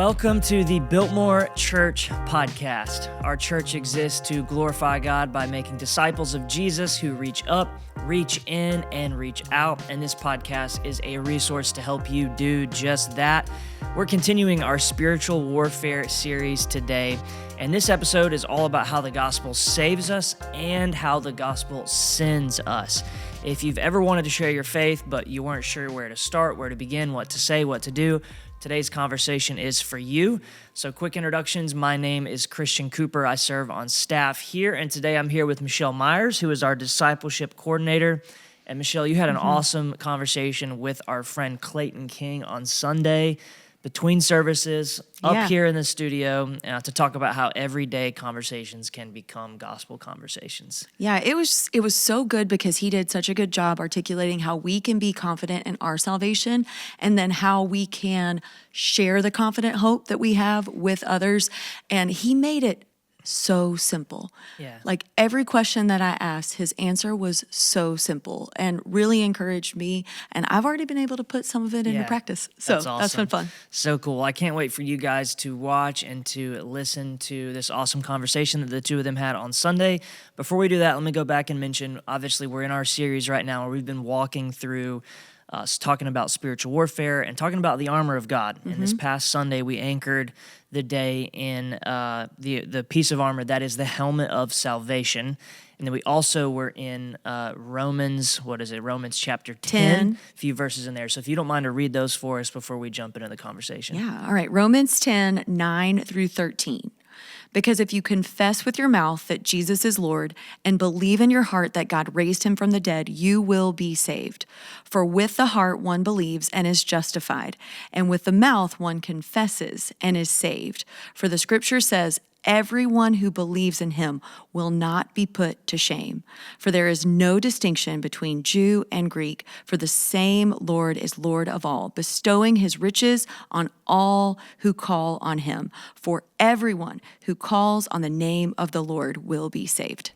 Welcome to the Biltmore Church podcast. Our church exists to glorify God by making disciples of Jesus who reach up, reach in, and reach out. And this podcast is a resource to help you do just that. We're continuing our spiritual warfare series today. And this episode is all about how the gospel saves us and how the gospel sends us. If you've ever wanted to share your faith, but you weren't sure where to start, where to begin, what to say, what to do, today's conversation is for you. So quick introductions. My name is Christian Cooper. I serve on staff here, and today I'm here with Michelle Myers, who is our discipleship coordinator. And Michelle, you had an awesome conversation with our friend Clayton King on Sunday between services up here in the studio to talk about how everyday conversations can become gospel conversations. Yeah, it was so good because he did such a good job articulating how we can be confident in our salvation and then how we can share the confident hope that we have with others. And he made it so simple. Yeah. Like every question that I asked, his answer was so simple and really encouraged me. And I've already been able to put some of it into practice. So that's awesome. That's been fun. So cool. I can't wait for you guys to watch and to listen to this awesome conversation that the two of them had on Sunday. Before we do that, let me go back and mention, obviously, we're in our series right now where we've been walking through talking about spiritual warfare and talking about the armor of God. And this past Sunday, we anchored the day in the piece of armor that is the helmet of salvation. And then we also were in Romans chapter 10, a few verses in there. So if you don't mind to read those for us before we jump into the conversation. Yeah, all right. Romans 10, 9 through 13. Because if you confess with your mouth that Jesus is Lord and believe in your heart that God raised him from the dead, you will be saved. For with the heart one believes and is justified, and with the mouth one confesses and is saved. For the scripture says, everyone who believes in him will not be put to shame. For there is no distinction between Jew and Greek, for the same Lord is Lord of all, bestowing his riches on all who call on him. For everyone who calls on the name of the Lord will be saved.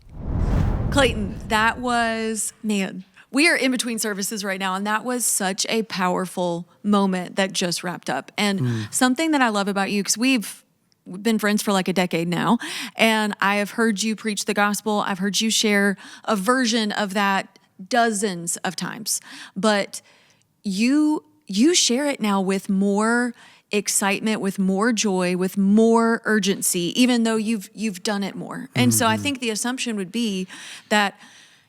Clayton, that was, we are in between services right now, and that was such a powerful moment that just wrapped up. And something that I love about you, because we've been friends for like a decade now, and I have heard you preach the gospel. I've heard you share a version of that dozens of times, but you share it now with more excitement, with more joy, with more urgency, even though you've done it more. And so I think the assumption would be that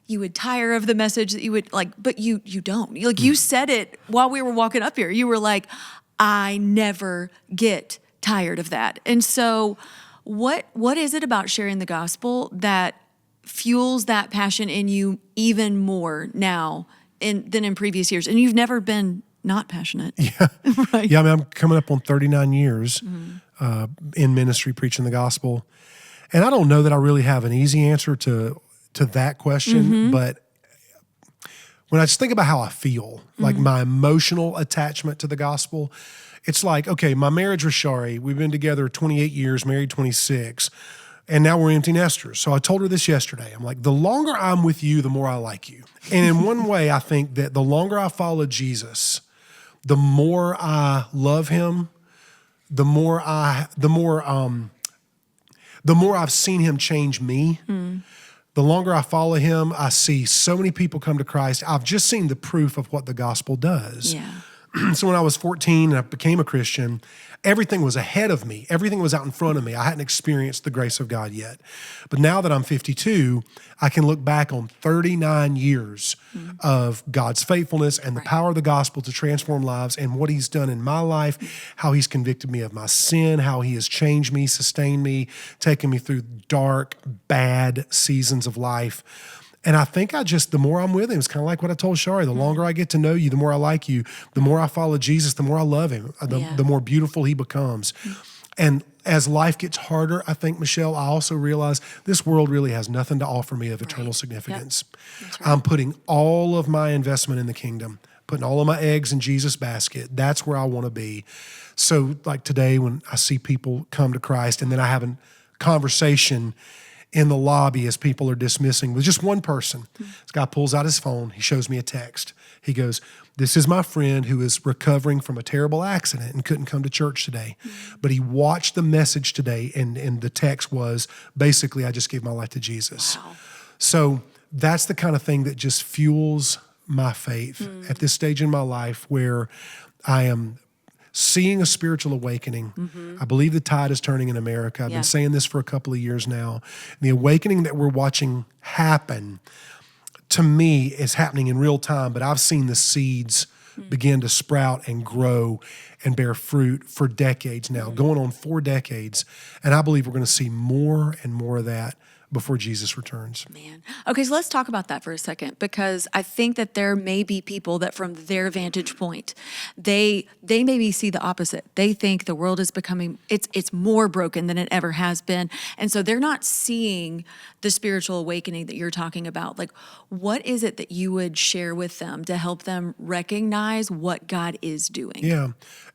you would tire of the message, that you would like, but you don't. Like you said it while we were walking up here. You were like, I never get tired of that. And so what is it about sharing the gospel that fuels that passion in you even more now than in previous years? And you've never been not passionate. Yeah. Right. Yeah, I mean, I'm coming up on 39 years in ministry preaching the gospel. And I don't know that I really have an easy answer to that question, but when I just think about how I feel, like my emotional attachment to the gospel, it's like, okay, my marriage with Shari, we've been together 28 years, married 26, and now we're empty nesters. So I told her this yesterday. I'm like, the longer I'm with you, the more I like you. And in one way, I think that the longer I follow Jesus, the more I love him, the more I've seen him change me. The longer I follow him, I see so many people come to Christ. I've just seen the proof of what the gospel does. Yeah. So when I was 14 and I became a Christian, everything was ahead of me. Everything was out in front of me. I hadn't experienced the grace of God yet. But now that I'm 52, I can look back on 39 years of God's faithfulness and the power of the gospel to transform lives and what he's done in my life, how he's convicted me of my sin, how he has changed me, sustained me, taken me through dark, bad seasons of life. And I think the more I'm with him, it's kind of like what I told Shari, the longer I get to know you, the more I like you, the more I follow Jesus, the more I love him, the more beautiful he becomes. And as life gets harder, I think, Michelle, I also realize this world really has nothing to offer me of eternal significance. Yep. Right. I'm putting all of my investment in the kingdom, putting all of my eggs in Jesus' basket. That's where I want to be. So like today when I see people come to Christ and then I have a conversation in the lobby as people are dismissing with just one person. This guy pulls out his phone. He shows me a text. He goes, "This is my friend who is recovering from a terrible accident and couldn't come to church today. But he watched the message today, and the text was basically, I just gave my life to Jesus." Wow. So that's the kind of thing that just fuels my faith at this stage in my life where I am seeing a spiritual awakening. I believe the tide is turning in America. I've been saying this for a couple of years now. The awakening that we're watching happen, to me, is happening in real time, but I've seen the seeds begin to sprout and grow and bear fruit for decades now, going on 4 decades. And I believe we're going to see more and more of that before Jesus returns. Man. Okay, so let's talk about that for a second, because I think that there may be people that from their vantage point, they maybe see the opposite. They think the world is becoming, it's more broken than it ever has been. And so they're not seeing the spiritual awakening that you're talking about. Like, what is it that you would share with them to help them recognize what God is doing? Yeah,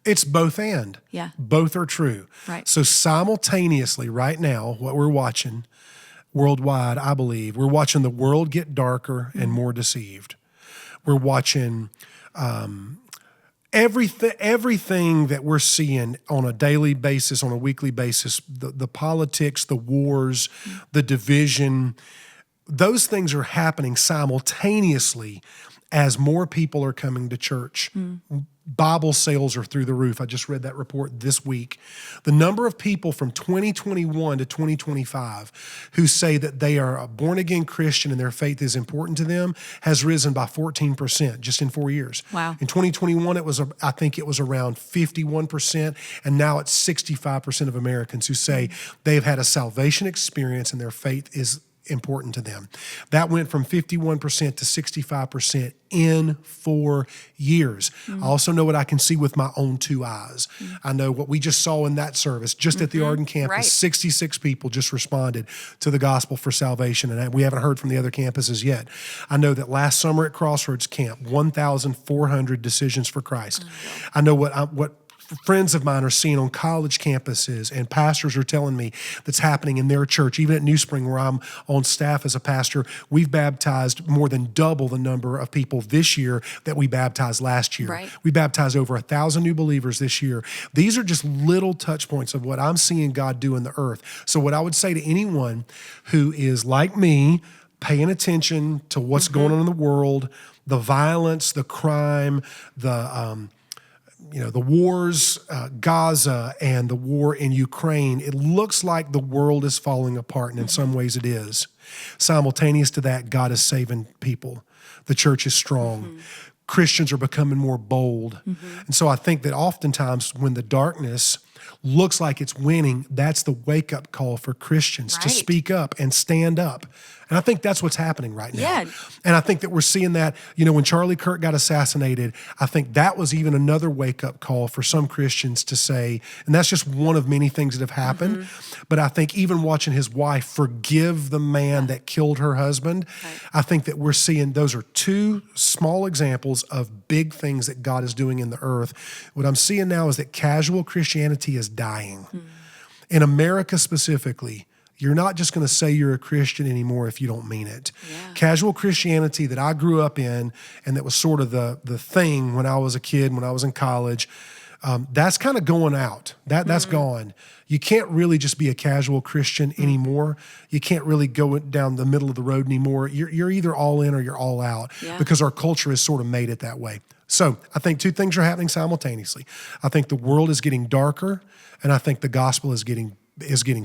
it's both and. Yeah. Both are true. Right. So simultaneously, right now, what we're watching worldwide, I believe, we're watching the world get darker and more deceived. We're watching everything that we're seeing on a daily basis, on a weekly basis, the politics, the wars, the division, those things are happening simultaneously as more people are coming to church. Bible sales are through the roof. I just read that report this week. The number of people from 2021 to 2025 who say that they are a born-again Christian and their faith is important to them has risen by 14% just in 4 years. Wow. In 2021, I think it was around 51%, and now it's 65% of Americans who say they've had a salvation experience and their faith is important to them. That went from 51% to 65% in 4 years. I also know what I can see with my own 2 eyes. I know what we just saw in that service, just at the Arden campus, Right. 66 people just responded to the gospel for salvation, and we haven't heard from the other campuses yet. I know that last summer at Crossroads Camp, 1,400 decisions for Christ. I know what friends of mine are seeing on college campuses, and pastors are telling me that's happening in their church. Even at New Spring, where I'm on staff as a pastor, we've baptized more than double the number of people this year that we baptized last year. Right. We baptized over 1,000 new believers this year. These are just little touch points of what I'm seeing God do in the earth. So what I would say to anyone who is like me, paying attention to what's going on in the world, the violence, the crime, the wars, Gaza and the war in Ukraine, it looks like the world is falling apart, and in some ways it is. Simultaneous to that, God is saving people. The church is strong. Christians are becoming more bold. And so I think that oftentimes when the darkness looks like it's winning, that's the wake-up call for Christians to Right. speak up and stand up. And I think that's what's happening right now. Yeah. And I think that we're seeing that, when Charlie Kirk got assassinated, I think that was even another wake-up call for some Christians to say, and that's just one of many things that have happened, but I think even watching his wife forgive the man that killed her husband, I think that we're seeing those are 2 small examples of big things that God is doing in the earth. What I'm seeing now is that casual Christianity is dying. In America specifically, you're not just going to say you're a Christian anymore if you don't mean it. Yeah. Casual Christianity that I grew up in, and that was sort of the thing when I was a kid, when I was in college, that's kind of going out. That's gone. You can't really just be a casual Christian anymore. You can't really go down the middle of the road anymore. You're either all in or you're all out, because our culture has sort of made it that way. So I think 2 things are happening simultaneously. I think the world is getting darker, and I think the gospel is getting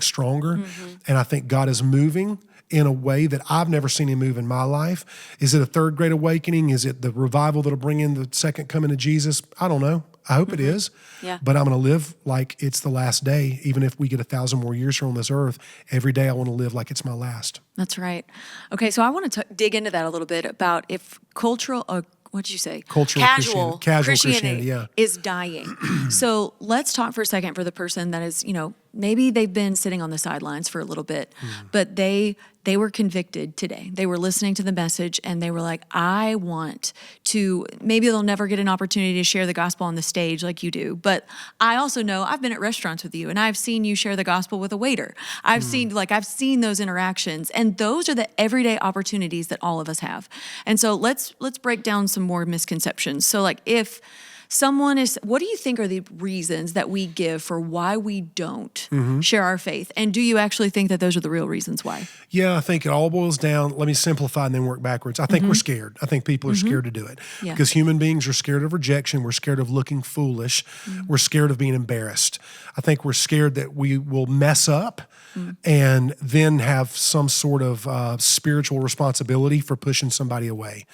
stronger. And I think God is moving in a way that I've never seen him move in my life. Is it a 3rd great awakening? Is it the revival that'll bring in the second coming of Jesus? I don't know. I hope it is. Yeah. But I'm going to live like it's the last day. Even if we get 1,000 more years here on this earth, every day I want to live like it's my last. That's right. Okay, so I want to dig into that a little bit about if cultural, what'd you say? Cultural Casual Christianity, yeah. is dying. So let's talk for a second for the person that is, maybe they've been sitting on the sidelines for a little bit, but they were convicted today. They were listening to the message and they were like, I want to, maybe they'll never get an opportunity to share the gospel on the stage like you do. But I also know I've been at restaurants with you and I've seen you share the gospel with a waiter. I've seen those interactions, and those are the everyday opportunities that all of us have. And so let's break down some more misconceptions. So like if someone is, what do you think are the reasons that we give for why we don't share our faith? And do you actually think that those are the real reasons why? Yeah, I think it all boils down, let me simplify and then work backwards. I think we're scared. I think people are scared to do it because human beings are scared of rejection. We're scared of looking foolish. We're scared of being embarrassed. I think we're scared that we will mess up and then have some sort of spiritual responsibility for pushing somebody away.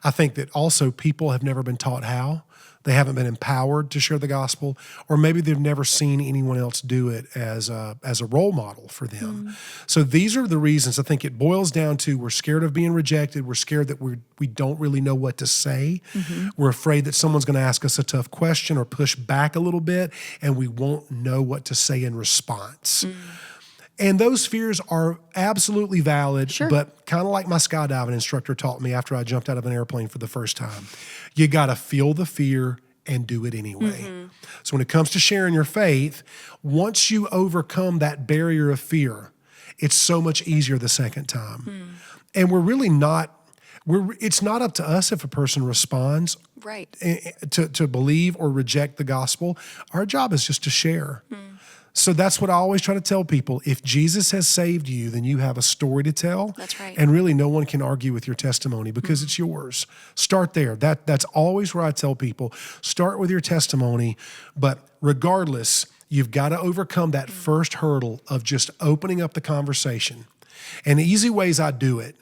I think that also people have never been taught how. They haven't been empowered to share the gospel, or maybe they've never seen anyone else do it as a role model for them. So these are the reasons. I think it boils down to we're scared of being rejected. We're scared that we don't really know what to say. We're afraid that someone's going to ask us a tough question or push back a little bit, and we won't know what to say in response. And those fears are absolutely valid, but kind of like my skydiving instructor taught me after I jumped out of an airplane for the first time, you got to feel the fear and do it anyway. So when it comes to sharing your faith, once you overcome that barrier of fear, it's so much easier the second time. And we're really not, it's not up to us if a person responds to believe or reject the gospel. Our job is just to share. So that's what I always try to tell people. If Jesus has saved you, then you have a story to tell. That's right. And really no one can argue with your testimony because it's yours. Start there. That's always where I tell people, start with your testimony. But regardless, you've got to overcome that first hurdle of just opening up the conversation. And the easy ways I do it,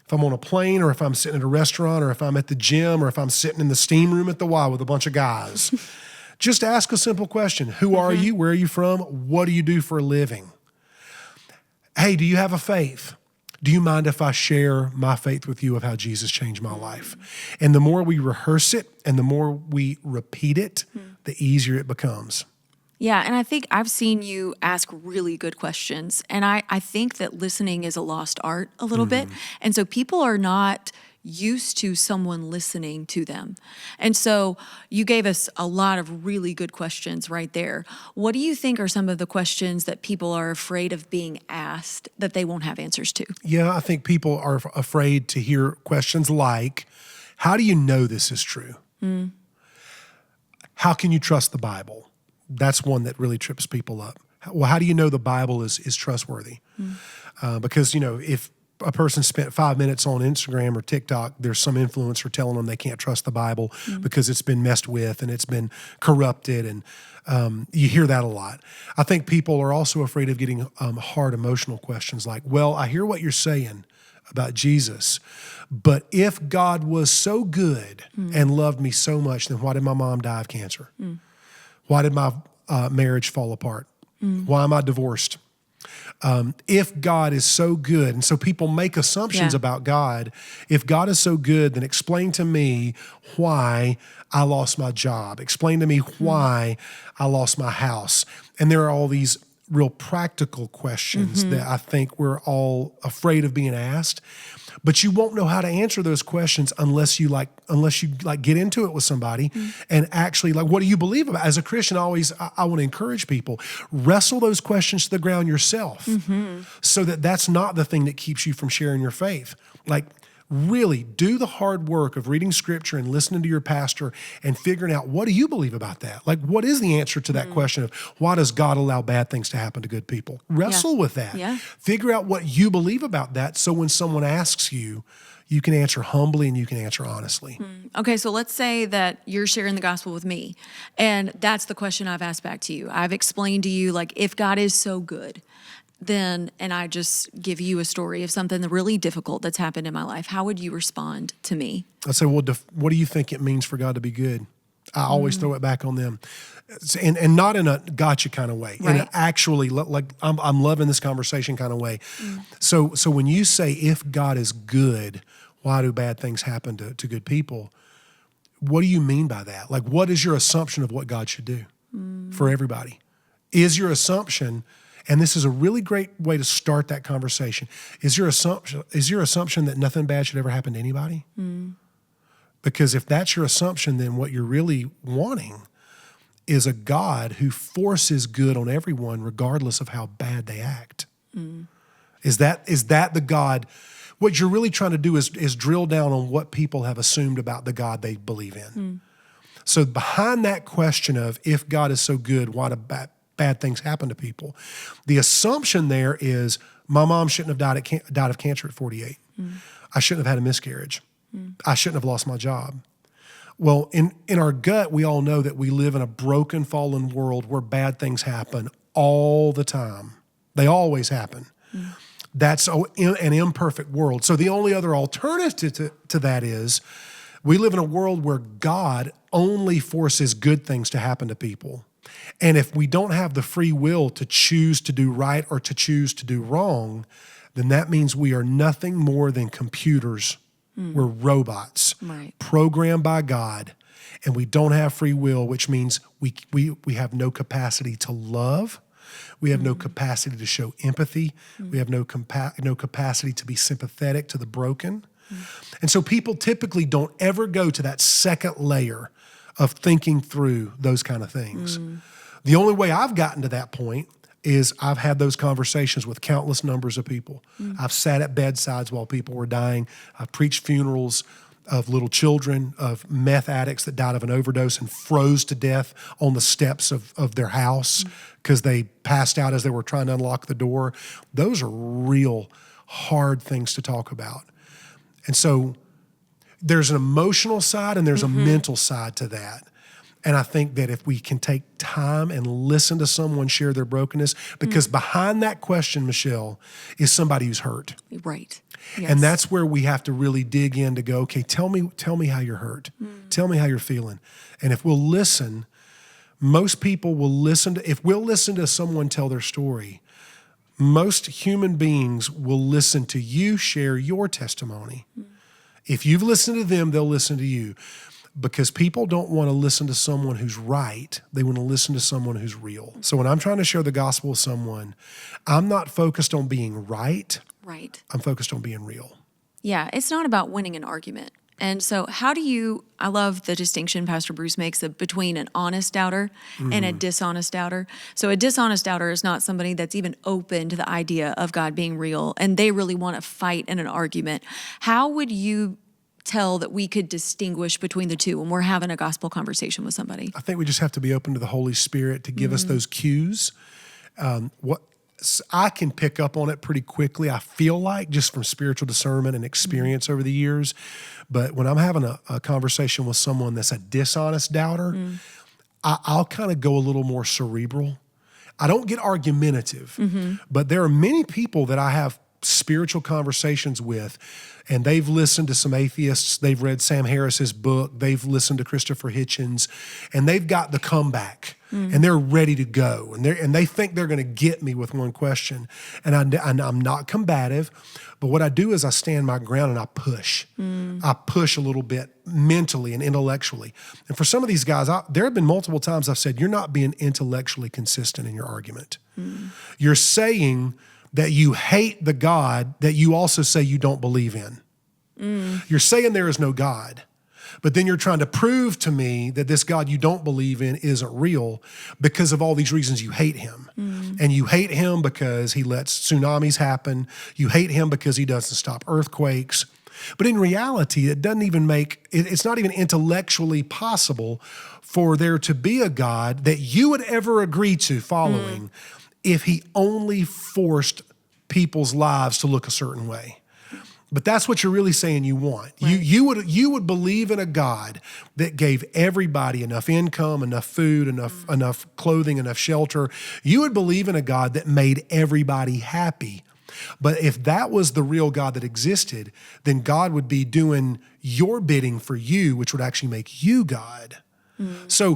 if I'm on a plane or if I'm sitting at a restaurant or if I'm at the gym or if I'm sitting in the steam room at the Y with a bunch of guys, just ask a simple question. Who are you? Where are you from? What do you do for a living? Hey, do you have a faith? Do you mind if I share my faith with you of how Jesus changed my life? And the more we rehearse it and the more we repeat it, the easier it becomes. Yeah, and I think I've seen you ask really good questions. And I think that listening is a lost art a little bit. And so people are not used to someone listening to them. And so you gave us a lot of really good questions right there. What do you think are some of the questions that people are afraid of being asked that they won't have answers to? Yeah, I think people are afraid to hear questions like, how do you know this is true? How can you trust the Bible? That's one that really trips people up. Well, how do you know the Bible is trustworthy? Because, if a person spent 5 minutes on Instagram or TikTok, there's some influencer telling them they can't trust the Bible because it's been messed with and it's been corrupted. And you hear that a lot. I think people are also afraid of getting hard emotional questions like, well, I hear what you're saying about Jesus, but if God was so good and loved me so much, then why did my mom die of cancer? Why did my marriage fall apart? Why am I divorced? If God is so good, and so people make assumptions about God. If God is so good, then explain to me why I lost my job. Explain to me why I lost my house. And there are all these real practical questions that I think we're all afraid of being asked. But you won't know how to answer those questions unless you get into it with somebody and actually what do you believe about? As a Christian, I want to encourage people, wrestle those questions to the ground yourself so that's not the thing that keeps you from sharing your faith. Really do the hard work of reading scripture and listening to your pastor and figuring out, what do you believe about that? What is the answer to that question of why does God allow bad things to happen to good people? Wrestle with that. Figure out what you believe about that so when someone asks you, you can answer humbly and you can answer honestly. Okay, so let's say that you're sharing the gospel with me, and that's the question I've asked back to you. I've explained to you, if God is so good, and I just give you a story of something really difficult that's happened in my life, how would you respond to me? I'd say, well, what do you think it means for God to be good? I always throw it back on them. And not in a gotcha kind of way, in an actually, I'm loving this conversation kind of way. So when you say, if God is good, why do bad things happen to good people? What do you mean by that? What is your assumption of what God should do for everybody? Is your assumption, and this is a really great way to start that conversation, is your assumption that nothing bad should ever happen to anybody? Because if that's your assumption, then what you're really wanting is a God who forces good on everyone regardless of how bad they act. Is that the God? What you're really trying to do is drill down on what people have assumed about the God they believe in. So behind that question of if God is so good, why do bad things happen to people? The assumption there is my mom shouldn't have died of cancer at 48. I shouldn't have had a miscarriage. I shouldn't have lost my job. Well, in our gut, we all know that we live in a broken, fallen world where bad things happen all the time. They always happen. That's an imperfect world. So the only other alternative to that is we live in a world where God only forces good things to happen to people. And if we don't have the free will to choose to do right or to choose to do wrong, then that means we are nothing more than computers. We're robots, programmed by God, and we don't have free will, which means we have no capacity to love. We have no capacity to show empathy. We have no capacity to be sympathetic to the broken. And so people typically don't ever go to that second layer of thinking through those kind of things. The only way I've gotten to that point is I've had those conversations with countless numbers of people. I've sat at bedsides while people were dying. I've preached funerals of little children, of meth addicts that died of an overdose and froze to death on the steps of their house because they passed out as they were trying to unlock the door. Those are real hard things to talk about. And so there's an emotional side and there's a mental side to that. And I think that if we can take time and listen to someone share their brokenness, because behind that question, Michelle, is somebody who's hurt. Right. Yes. And that's where we have to really dig in to go, okay, tell me how you're hurt. Tell me how you're feeling. And if we'll listen, most people will listen if we'll listen to someone tell their story, most human beings will listen to you share your testimony. If you've listened to them, they'll listen to you. Because people don't want to listen to someone who's right. They want to listen to someone who's real. So when I'm trying to share the gospel with someone, I'm not focused on being right. Right. I'm focused on being real. Yeah, it's not about winning an argument. And so I love the distinction Pastor Bruce makes between an honest doubter and a dishonest doubter. So a dishonest doubter is not somebody that's even open to the idea of God being real, and they really want to fight in an argument. How would you tell that we could distinguish between the two when we're having a gospel conversation with somebody? I think we just have to be open to the Holy Spirit to give us those cues. What I can pick up on it pretty quickly, I feel like, just from spiritual discernment and experience over the years. But when I'm having a conversation with someone that's a dishonest doubter, I'll kind of go a little more cerebral. I don't get argumentative, but there are many people that I have spiritual conversations with, and they've listened to some atheists, they've read Sam Harris's book, they've listened to Christopher Hitchens, and they've got the comeback, and they're ready to go, and they think they're going to get me with one question, and I'm not combative, but what I do is I stand my ground and I push. I push a little bit mentally and intellectually. And for some of these guys, there have been multiple times I've said, you're not being intellectually consistent in your argument. You're saying that you hate the God that you also say you don't believe in. You're saying there is no God, but then you're trying to prove to me that this God you don't believe in isn't real because of all these reasons you hate him. And you hate him because he lets tsunamis happen. You hate him because he doesn't stop earthquakes. But in reality, it's not even intellectually possible for there to be a God that you would ever agree to following if he only forced people's lives to look a certain way. But that's what you're really saying you want. Right. You would believe in a God that gave everybody enough income, enough food, enough clothing, enough shelter. You would believe in a God that made everybody happy. But if that was the real God that existed, then God would be doing your bidding for you, which would actually make you God. So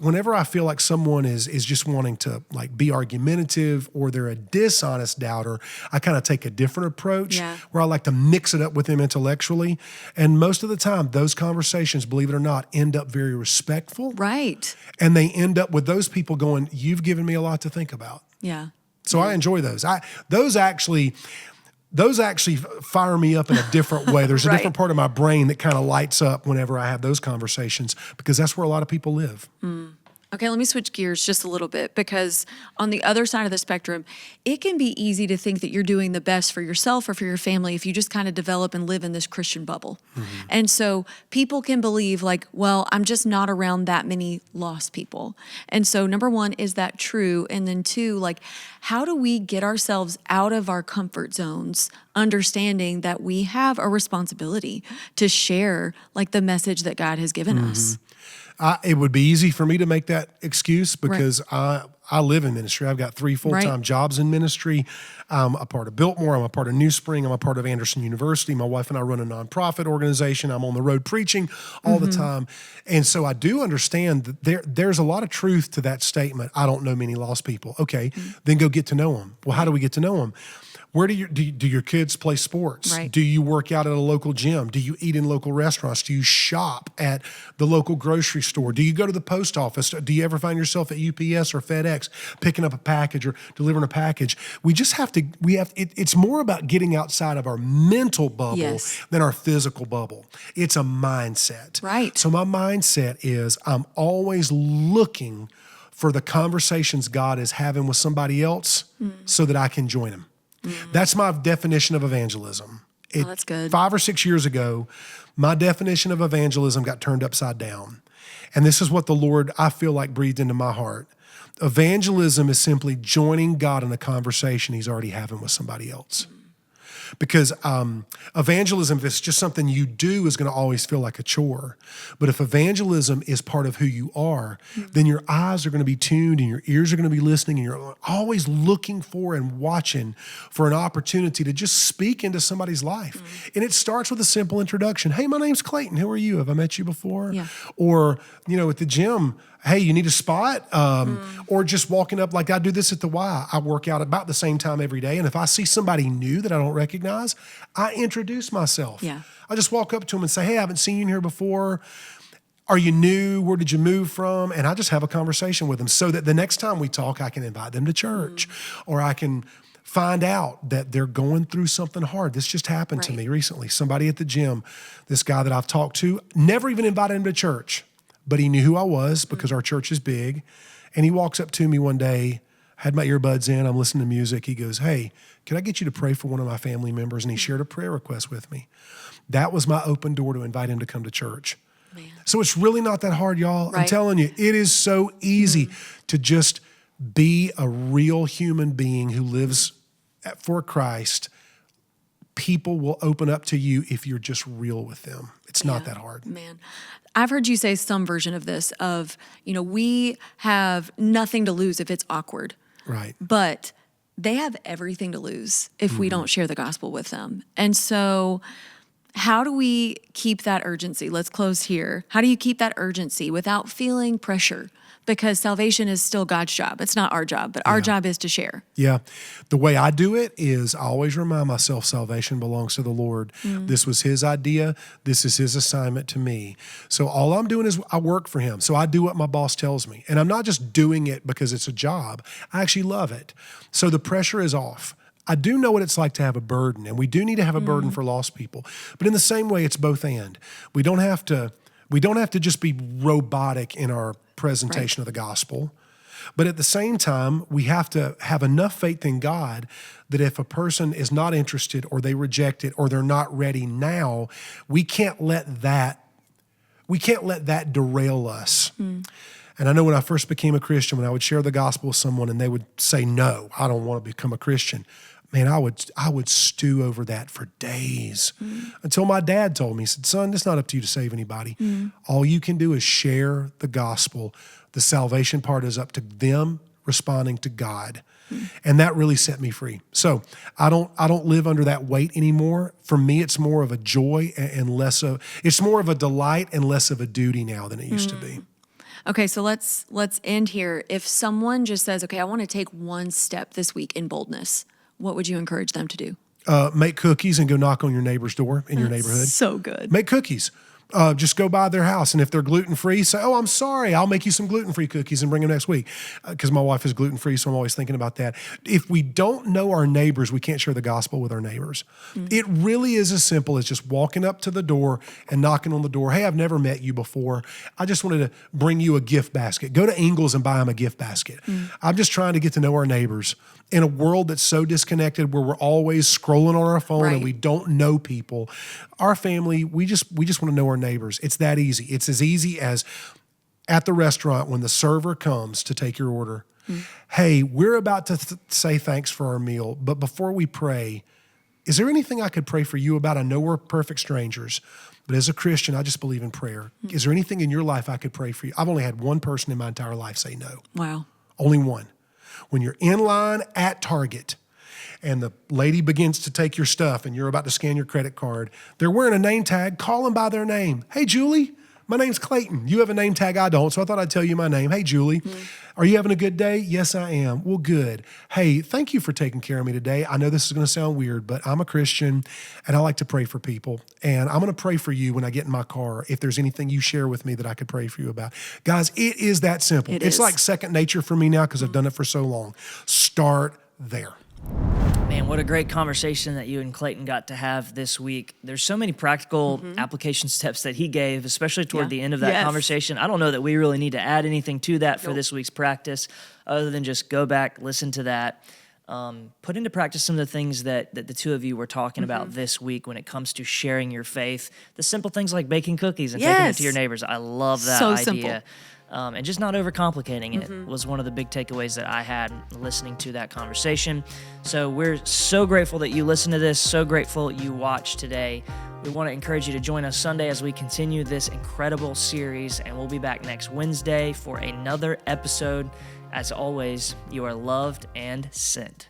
whenever I feel like someone is just wanting to like be argumentative or they're a dishonest doubter, I kind of take a different approach where I like to mix it up with them intellectually. And most of the time, those conversations, believe it or not, end up very respectful. Right. And they end up with those people going, you've given me a lot to think about. Yeah. So I enjoy those. Those actually fire me up in a different way. There's a Right. different part of my brain that kind of lights up whenever I have those conversations because that's where a lot of people live. Okay, let me switch gears just a little bit because on the other side of the spectrum, it can be easy to think that you're doing the best for yourself or for your family if you just kind of develop and live in this Christian bubble. And so people can believe like, well, I'm just not around that many lost people. And so number one, is that true? And then two, like, how do we get ourselves out of our comfort zones, understanding that we have a responsibility to share like the message that God has given us? It would be easy for me to make that excuse because I live in ministry. I've got 3 full-time jobs in ministry. I'm a part of Biltmore. I'm a part of New Spring. I'm a part of Anderson University. My wife and I run a nonprofit organization. I'm on the road preaching all the time. And so I do understand that there's a lot of truth to that statement. I don't know many lost people. Okay, then go get to know them. Well, how do we get to know them? Where do your kids play sports? Right. Do you work out at a local gym? Do you eat in local restaurants? Do you shop at the local grocery store? Do you go to the post office? Do you ever find yourself at UPS or FedEx picking up a package or delivering a package? We just have to, it's more about getting outside of our mental bubble than our physical bubble. It's a mindset. Right. So my mindset is I'm always looking for the conversations God is having with somebody else so that I can join him. That's my definition of evangelism. That's good. 5 or 6 years ago, my definition of evangelism got turned upside down. And this is what the Lord, I feel like, breathed into my heart. Evangelism is simply joining God in a conversation he's already having with somebody else. Because evangelism, if it's just something you do, is going to always feel like a chore. But if evangelism is part of who you are, then your eyes are going to be tuned and your ears are going to be listening and you're always looking for and watching for an opportunity to just speak into somebody's life. And it starts with a simple introduction. Hey, my name's Clayton. Who are you? Have I met you before? Yeah. Or, at the gym, hey, you need a spot? Or just walking up like I do this at the Y. I work out about the same time every day. And if I see somebody new that I don't recognize, I introduce myself. Yeah. I just walk up to them and say, hey, I haven't seen you in here before. Are you new? Where did you move from? And I just have a conversation with them so that the next time we talk, I can invite them to church or I can find out that they're going through something hard. This just happened to me recently. Somebody at the gym, this guy that I've talked to, never even invited him to church. But he knew who I was because our church is big. And he walks up to me one day, had my earbuds in, I'm listening to music. He goes, hey, can I get you to pray for one of my family members? And he shared a prayer request with me. That was my open door to invite him to come to church. Man. So it's really not that hard, y'all. I'm telling you, it is so easy to just be a real human being who lives for Christ. People will open up to you if you're just real with them. It's not that hard. Man, I've heard you say some version of this of, we have nothing to lose if it's awkward. Right. But they have everything to lose if we don't share the gospel with them. And so how do we keep that urgency? Let's close here. How do you keep that urgency without feeling pressure? Because salvation is still God's job. It's not our job, but our job is to share. Yeah. The way I do it is I always remind myself salvation belongs to the Lord. This was his idea. This is his assignment to me. So all I'm doing is I work for him. So I do what my boss tells me. And I'm not just doing it because it's a job. I actually love it. So the pressure is off. I do know what it's like to have a burden, and we do need to have a burden for lost people. But in the same way, it's both and. We don't have to just be robotic in our presentation of the gospel. But at the same time, we have to have enough faith in God that if a person is not interested or they reject it or they're not ready now, we can't let that derail us. And I know when I first became a Christian, when I would share the gospel with someone and they would say, no, I don't want to become a Christian. Man, I would stew over that for days until my dad told me, he said, son, it's not up to you to save anybody. All you can do is share the gospel. The salvation part is up to them responding to God. And that really set me free. So I don't live under that weight anymore. For me, it's more of a joy and it's more of a delight and less of a duty now than it used to be. Okay, so let's end here. If someone just says, okay, I want to take one step this week in boldness, what would you encourage them to do? Make cookies and go knock on your neighbor's door in your neighborhood. So good. Make cookies. Just go by their house, and if they're gluten-free, say, "Oh, I'm sorry, I'll make you some gluten-free cookies and bring them next week." Because my wife is gluten-free, so I'm always thinking about that. If we don't know our neighbors, we can't share the gospel with our neighbors. It really is as simple as just walking up to the door and knocking on the door. Hey, I've never met you before. I just wanted to bring you a gift basket. Go to Ingles and buy them a gift basket. I'm just trying to get to know our neighbors. In a world that's so disconnected, where we're always scrolling on our phone and we don't know people, our family, we just want to know our neighbors. It's that easy. It's as easy as at the restaurant when the server comes to take your order. Hey, we're about to say thanks for our meal, but before we pray, is there anything I could pray for you about? I know we're perfect strangers, but as a Christian, I just believe in prayer. Is there anything in your life I could pray for you? I've only had one person in my entire life say no. Wow. Only one. When you're in line at Target and the lady begins to take your stuff and you're about to scan your credit card, they're wearing a name tag. Call them by their name. Hey, Julie, my name's Clayton. You have a name tag, I don't, so I thought I'd tell you my name. Hey, Julie, are you having a good day? Yes, I am. Well, good. Hey, thank you for taking care of me today. I know this is going to sound weird, but I'm a Christian and I like to pray for people. And I'm going to pray for you when I get in my car if there's anything you share with me that I could pray for you about. Guys, it is that simple. It's like second nature for me now because I've done it for so long. Start there. Man, what a great conversation that you and Clayton got to have this week. There's so many practical application steps that he gave, especially toward the end of that conversation. I don't know that we really need to add anything to that for this week's practice, other than just go back, listen to that, put into practice some of the things that the two of you were talking about this week when it comes to sharing your faith. The simple things like baking cookies and taking it to your neighbors. I love that idea. Simple. And just not overcomplicating it was one of the big takeaways that I had listening to that conversation. So we're so grateful that you listened to this, so grateful you watched today. We want to encourage you to join us Sunday as we continue this incredible series, and we'll be back next Wednesday for another episode. As always, you are loved and sent.